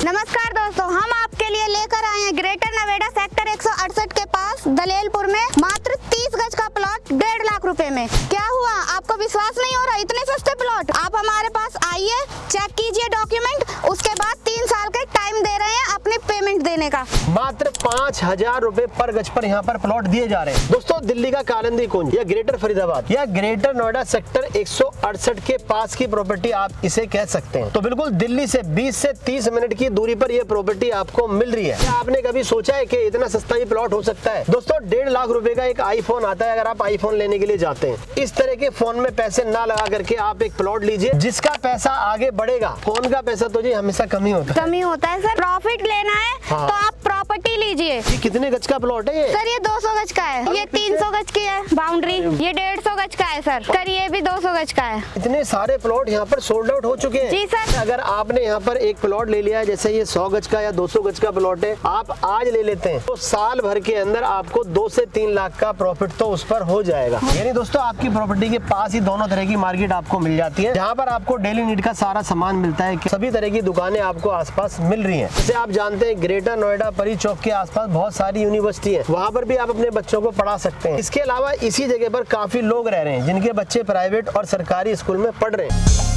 नमस्कार दोस्तों, हम आपके लिए लेकर आए हैं ग्रेटर नोएडा सेक्टर 168 के पास दलेलपुर में मात्र 30 गज का प्लॉट 1.5 लाख रुपए में। क्या हुआ, आपको विश्वास नहीं हो रहा? इतने सस्ते प्लॉट। आप हमारे पास आइए, चेक कीजिए डॉक्यूमेंट, उसके बाद 3 साल के टाइम दे रहे हैं अपनी पेमेंट देने का। मात्र 5,000 रुपए पर गज पर यहाँ पर प्लॉट दिए जा रहे हैं। दोस्तों, दिल्ली का कालिंदी कुंज या ग्रेटर फरीदाबाद या ग्रेटर नोएडा सेक्टर 168 के पास की प्रॉपर्टी आप इसे कह सकते हैं। तो बिल्कुल दिल्ली से 20 से 30 मिनट की दूरी पर यह प्रॉपर्टी आपको मिल रही है। क्या आपने कभी सोचा है कि इतना सस्ता ही प्लॉट हो सकता है? दोस्तों, 1.5 लाख रुपए का एक आईफोन आता है। अगर आप आईफोन लेने के लिए जाते हैं, इस तरह के फोन में पैसे ना लगा करके आप एक प्लॉट लीजिए जिसका पैसा आगे बढ़ेगा। फोन का पैसा तो जी हमेशा कम ही होता है सर। प्रॉफिट लेना है हाँ। तो आप प्रॉपर्टी लीजिए। ये कितने गज का प्लॉट है? सर ये 200 गज का है, ये 300 गज की है बाउंड्री, ये 150 गज का है सर ये भी 200 गज का है। इतने सारे प्लॉट यहाँ पर सोल्ड आउट हो चुके हैं। जी सर। अगर आपने यहाँ पर एक प्लॉट ले लिया है, जैसे ये 100 गज का या 200 गज का प्लॉट है, आप आज ले लेते हैं तो साल भर के अंदर आपको 2 से 3 लाख का प्रॉफिट तो उस पर हो जाएगा। यानी दोस्तों, आपकी प्रॉपर्टी के पास ही दोनों तरह की मार्केट आपको मिल जाती है, जहाँ पर आपको डेली नीड का सारा सामान मिलता है। सभी तरह की दुकानें आपको आसपास मिल रही हैं। जैसे आप जानते हैं, ग्रेटर नोएडा परी चौक के आसपास बहुत सारी यूनिवर्सिटी है, वहाँ पर भी आप अपने बच्चों को पढ़ा सकते हैं। इसके अलावा इसी जगह पर काफी लोग रह रहे हैं जिनके बच्चे प्राइवेट और सरकारी स्कूल में पढ़ रहे हैं।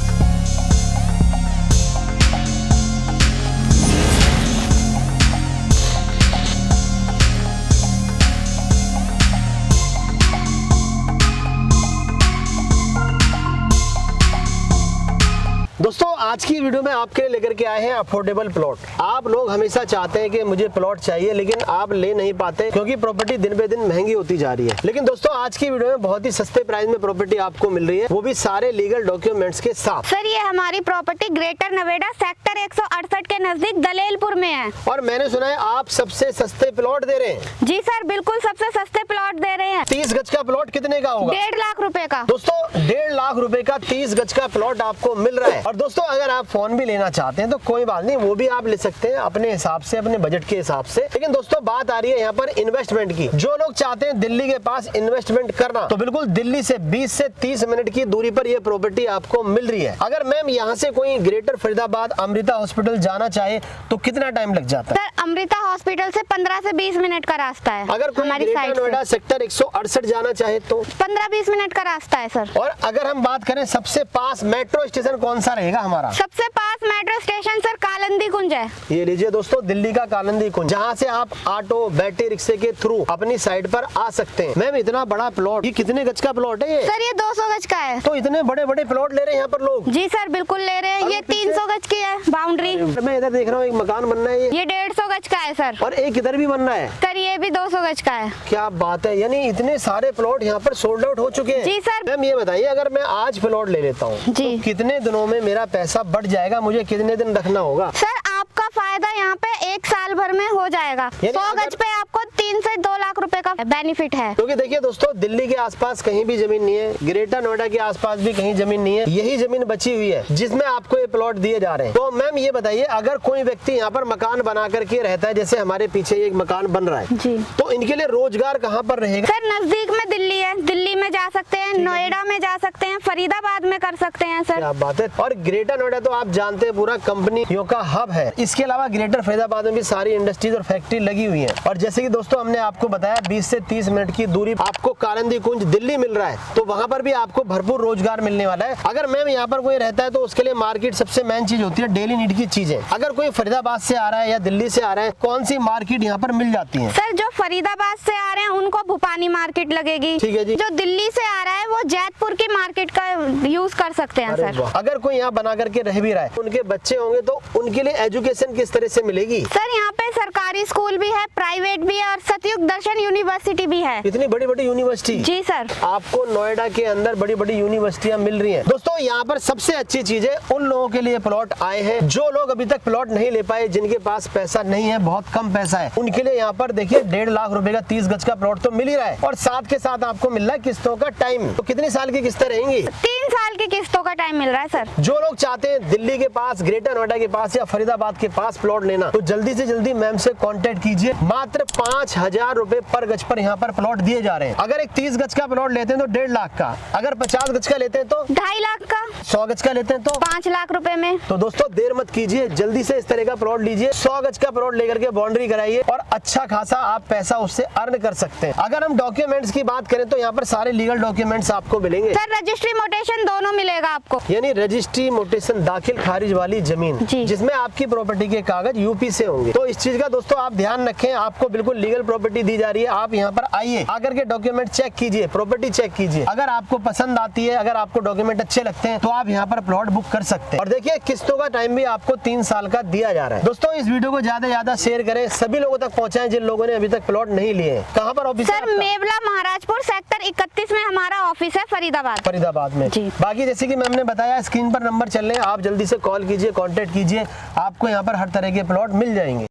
दोस्तों, आज की वीडियो में आपके लिए लेकर के आए हैं अफोर्डेबल प्लॉट। आप लोग हमेशा चाहते हैं कि मुझे प्लॉट चाहिए, लेकिन आप ले नहीं पाते क्योंकि प्रॉपर्टी दिन पे दिन महंगी होती जा रही है। लेकिन दोस्तों, आज की वीडियो में बहुत ही सस्ते प्राइस में प्रॉपर्टी आपको मिल रही है, वो भी सारे लीगल डॉक्यूमेंट्स के साथ। सर ये हमारी प्रॉपर्टी ग्रेटर नोएडा सेक्टर 168 के नजदीक दलेलपुर में है। और मैंने सुना है आप सबसे सस्ते प्लॉट दे रहे हैं। जी सर, बिल्कुल सबसे सस्ते प्लॉट दे रहे हैं। 30 गज का प्लॉट कितने का होगा? 1.5 लाख रुपए का। दोस्तों, 1.5 लाख रुपए का 30 गज का प्लॉट आपको मिल रहा है। और दोस्तों, अगर आप फोन भी लेना चाहते हैं तो कोई बात नहीं, वो भी आप ले सकते हैं अपने हिसाब से, अपने बजट के हिसाब से। लेकिन दोस्तों, बात आ रही है यहाँ पर इन्वेस्टमेंट की। जो लोग चाहते हैं दिल्ली के पास इन्वेस्टमेंट करना, तो बिल्कुल दिल्ली से 20 से 30 मिनट की दूरी पर यह प्रॉपर्टी आपको मिल रही है। अगर मैम यहाँ से कोई ग्रेटर फरीदाबाद अमृता हॉस्पिटल जाना चाहे तो कितना टाइम लग जाता है? सर अमृता हॉस्पिटल से 15 से 20 मिनट का रास्ता है। अगर कोई ग्रेटर नोएडा सेक्टर 168 जाना चाहे तो 15-20 मिनट का रास्ता है सर। और अगर हम बात करें सबसे पास मेट्रो स्टेशन कौन सा रहेगा हमारा? सबसे पास मेट्रो स्टेशन सर कालिंदी कुंज है। ये लीजिए दोस्तों, दिल्ली का कालिंदी कुंज, जहाँ से आप ऑटो बैटरी रिक्शे के थ्रू अपनी साइड पर आ सकते हैं। मैम, इतना बड़ा प्लॉट, ये कितने गज का प्लॉट है? ये सर ये 200 गज का है। तो इतने बड़े बड़े प्लॉट ले रहे हैं यहाँ पर लोग? जी सर, बिल्कुल ले रहे हैं। ये 300 गज की है बाउंड्री। मैं इधर देख रहा हूँ एक मकान बन रहा है, ये 150 गज का है सर। और एक इधर भी बन रहा है सर, ये भी 200 गज का है। क्या बात है, यानी इतने सारे प्लॉट यहाँ पर सोल्ड आउट हो चुके हैं। जी सर। मैम ये बताइए, अगर मैं आज प्लॉट ले लेता हूँ तो कितने दिनों में मेरा पैसा बढ़ जाएगा? मुझे कितने दिन रखना होगा? सर आपका फायदा यहाँ पे 1 साल भर में हो जाएगा। 100 गज पे आपको 3 से 2 लाख रुपए का बेनिफिट है। क्योंकि देखिए दोस्तों, दिल्ली के आसपास कहीं भी जमीन नहीं है, ग्रेटर नोएडा के आसपास भी कहीं जमीन नहीं है, यही जमीन बची हुई है जिसमें आपको ये प्लॉट दिए जा रहे हैं। तो मैम ये बताइए, अगर कोई व्यक्ति यहाँ पर मकान बना करके रहता है, जैसे हमारे पीछे एक मकान बन रहा है जी, तो इनके लिए रोजगार कहाँ पर रहेगा? सर नजदीक में दिल्ली है, दिल्ली में जा सकते हैं, नोएडा में जा सकते हैं, फरीदाबाद में कर सकते हैं सर। क्या बात है। और ग्रेटर नोएडा तो आप जानते हैं पूरा कंपनियों का हब है। इसके अलावा ग्रेटर फरीदाबाद में भी सारी इंडस्ट्रीज और फैक्ट्री लगी हुई है। और जैसे कि दोस्तों हमने आपको बताया, 20 से 30 मिनट की दूरी आपको कालिंदी कुंज दिल्ली मिल रहा है, तो वहाँ पर भी आपको भरपूर रोजगार मिलने वाला है। अगर मैम यहाँ पर कोई रहता है तो उसके लिए मार्केट सबसे मेन चीज होती है, डेली नीड की चीजें। अगर कोई फरीदाबाद से आ रहा है या दिल्ली से आ रहा है, कौन सी मार्केट यहाँ पर मिल जाती है? सर जो फरीदाबाद से आ रहे हैं उनको भूपानी मार्केट लगेगी। ठीक है जी। जो दिल्ली से आ रहा है वो जैतपुर की मार्केट का यूज कर सकते हैं सर। अगर कोई यहाँ बना करके रह भी रहा है, उनके बच्चे होंगे तो उनके लिए एजुकेशन किस तरह से मिलेगी? सर यहाँ पे सरकारी स्कूल भी है, प्राइवेट भी है और सतयुग दर्शन यूनिवर्सिटी भी है। इतनी बड़ी बड़ी यूनिवर्सिटी? जी सर। आपको नोएडा के अंदर बड़ी बड़ी यूनिवर्सिटियां मिल रही हैं। दोस्तों, यहाँ पर सबसे अच्छी चीज है, उन लोगों के लिए प्लॉट आए हैं जो लोग अभी तक प्लॉट नहीं ले पाए, जिनके पास पैसा नहीं है, बहुत कम पैसा है, उनके लिए यहाँ पर देखिए 1.5 लाख रुपए का 30 गज का प्लॉट तो मिल ही रहा है। और साथ के साथ आपको मिल रहा है किस्तों का टाइम। तो कितनी साल की किस्तें रहेंगी? 3 साल की किस्तों का टाइम मिल रहा है सर। जो लोग चाहते हैं दिल्ली के पास, ग्रेटर नोएडा के पास या फरीदाबाद के पास प्लॉट लेना, तो जल्दी से जल्दी मैम से कांटेक्ट कीजिए। मात्र 5,000 रुपए पर गज पर यहाँ पर प्लॉट दिए जा रहे हैं। अगर एक 30 गज का प्लॉट लेते हैं तो 1.5 लाख का, अगर 50 गज का लेते हैं तो 2.5 लाख का, 100 गज का लेते हैं तो 5 लाख रुपए में। तो दोस्तों देर मत कीजिए, जल्दी से इस तरह का प्लॉट लीजिए। 100 गज का प्लॉट लेकर के बाउंड्री कराइए और अच्छा खासा आप पैसा उससे अर्न कर सकते हैं। अगर हम डॉक्यूमेंट्स की बात करें तो यहाँ पर सारे लीगल डॉक्यूमेंट्स आपको मिलेंगे। सर रजिस्ट्री मोटेशन दोनों मिलेगा आपको, यानी रजिस्ट्री मोटेशन दाखिल खारिज वाली जमीन जी। जिसमें आपकी प्रॉपर्टी के कागज यूपी से होंगे। तो इस चीज का दोस्तों आप ध्यान रखें, आपको बिल्कुल लीगल प्रॉपर्टी दी जा रही है। आप यहाँ पर आइए, आकर के डॉक्यूमेंट चेक कीजिए, प्रॉपर्टी चेक कीजिए। अगर आपको पसंद आती है, अगर आपको डॉक्यूमेंट अच्छे लगते हैं तो आप यहाँ पर प्लॉट बुक कर सकते हैं। और देखिए किस्तों का टाइम भी आपको 3 साल का दिया जा रहा है। दोस्तों इस वीडियो को ज्यादा से ज्यादा शेयर करें, सभी लोगों तक पहुंचाएं जिन लोगों ने अभी तक प्लॉट नहीं लिए हैं। कहाँ पर ऑफिस है सर आपका? मेवला महाराजपुर सेक्टर 31 में हमारा ऑफिस है, फरीदाबाद। फरीदाबाद में जी। बाकी जैसे कि मैम ने बताया स्क्रीन पर नंबर चल रहे हैं, आप जल्दी से कॉल कीजिए, कांटेक्ट कीजिए, आपको यहाँ पर हर तरह के प्लॉट मिल जाएंगे।